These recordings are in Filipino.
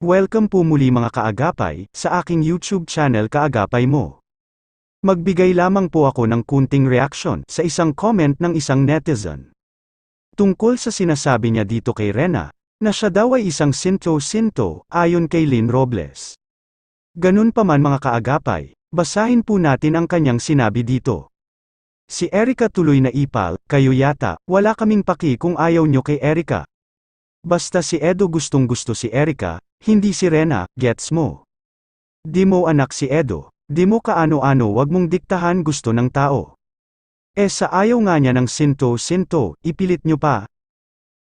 Welcome po muli mga kaagapay, sa aking YouTube channel Kaagapay Mo. Magbigay lamang po ako ng kunting reaction sa isang comment ng isang netizen. Tungkol sa sinasabi niya dito kay Rena, na siya daw ay isang sinto-sinto, ayon kay Lynn Robles. Ganun pa man mga kaagapay, basahin po natin ang kanyang sinabi dito. Si Erica tuloy na ipal, kayo yata, wala kaming paki kung ayaw nyo kay Erica. Basta si Edo gustong gusto si Erica, hindi si Rena, gets mo? Di mo anak si Edo, di mo kaano-ano wag mong diktahan gusto ng tao. Sa ayaw nga niya ng sinto-sinto, ipilit nyo pa.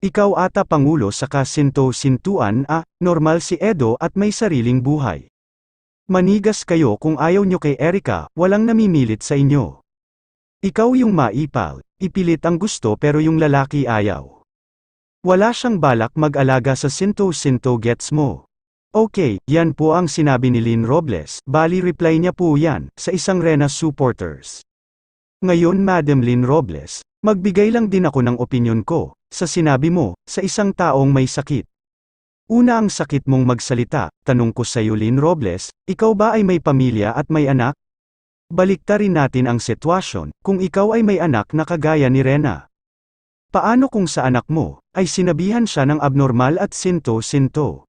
Ikaw ata pangulo saka sinto-sintuan normal si Edo at may sariling buhay. Manigas kayo kung ayaw nyo kay Erica, walang namimilit sa inyo. Ikaw yung maipal, ipilit ang gusto pero yung lalaki ayaw. Wala siyang balak mag-alaga sa sinto-sinto gets mo. Okay, yan po ang sinabi ni Lynn Robles, bali reply niya po yan, sa isang Rena supporters. Ngayon Madam Lynn Robles, magbigay lang din ako ng opinyon ko, sa sinabi mo, sa isang taong may sakit. Una ang sakit mong magsalita, tanong ko sa iyo Lynn Robles, ikaw ba ay may pamilya at may anak? Baliktarin natin ang sitwasyon, kung ikaw ay may anak na kagaya ni Rena. Paano kung sa anak mo, ay sinabihan siya ng abnormal at sinto-sinto?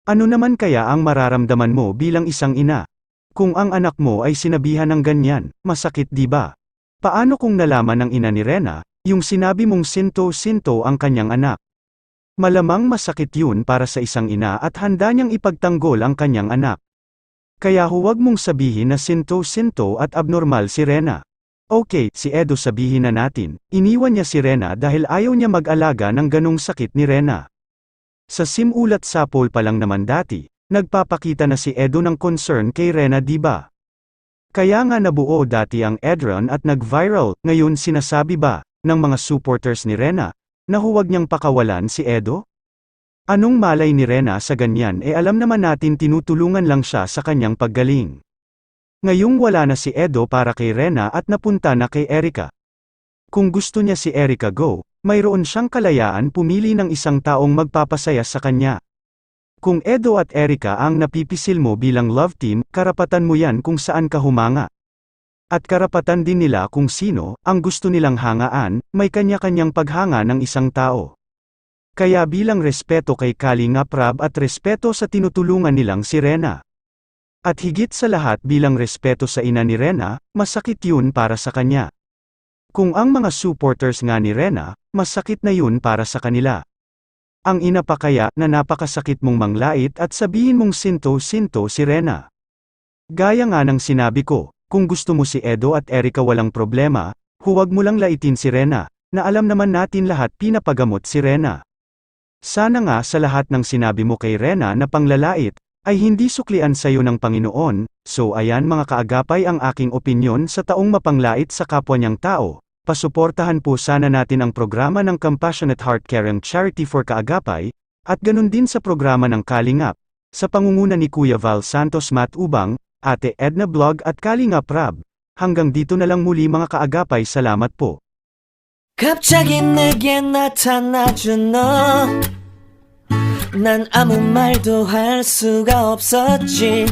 Ano naman kaya ang mararamdaman mo bilang isang ina? Kung ang anak mo ay sinabihan ng ganyan, masakit di ba? Paano kung nalaman ng ina ni Rena, yung sinabi mong sinto-sinto ang kanyang anak? Malamang masakit yun para sa isang ina at handa niyang ipagtanggol ang kanyang anak. Kaya huwag mong sabihin na sinto-sinto at abnormal si Rena. Okay, si Edo sabihin na natin, iniwan niya si Rena dahil ayaw niya mag-alaga ng ganong sakit ni Rena. Sa simulat sapol pa lang naman dati, nagpapakita na si Edo ng concern kay Rena di ba? Kaya nga nabuo dati ang Edron at nag-viral, ngayon sinasabi ba, ng mga supporters ni Rena, na huwag niyang pakawalan si Edo? Anong malay ni Rena sa ganyan alam naman natin tinutulungan lang siya sa kanyang paggaling. Ngayong wala na si Edo para kay Rena at napunta na kay Erica. Kung gusto niya si Erica go, mayroon siyang kalayaan pumili ng isang taong magpapasaya sa kanya. Kung Edo at Erica ang napipisil mo bilang love team, karapatan mo yan kung saan ka humanga. At karapatan din nila kung sino ang gusto nilang hangaan, may kanya-kanyang paghanga ng isang tao. Kaya bilang respeto kay Kalinga Prab at respeto sa tinutulungan nilang si Rena. At higit sa lahat bilang respeto sa ina ni Rena, masakit yun para sa kanya. Kung ang mga supporters nga ni Rena, masakit na yun para sa kanila. Ang ina pa kaya na napakasakit mong manglait at sabihin mong sinto-sinto si Rena. Gaya nga ng sinabi ko, kung gusto mo si Edo at Erica walang problema, huwag mo lang laitin si Rena, na alam naman natin lahat pinapagamot si Rena. Sana nga sa lahat ng sinabi mo kay Rena na panglalait, ay hindi suklian sa iyo ng Panginoon. So ayan mga kaagapay ang aking opinyon sa taong mapanglait sa kapwa niyang tao. Pasuportahan po sana natin ang programa ng Compassionate Heart Caring Charity for Kaagapay, at ganun din sa programa ng Kalingap, sa pangunguna ni Kuya Val Santos Matubang, Ate Edna Blog at Kalingap Rab. Hanggang dito na lang muli mga kaagapay, salamat po. 갑자기 내게 나타나준 너, 난 아무 말도 할 수가 없었지.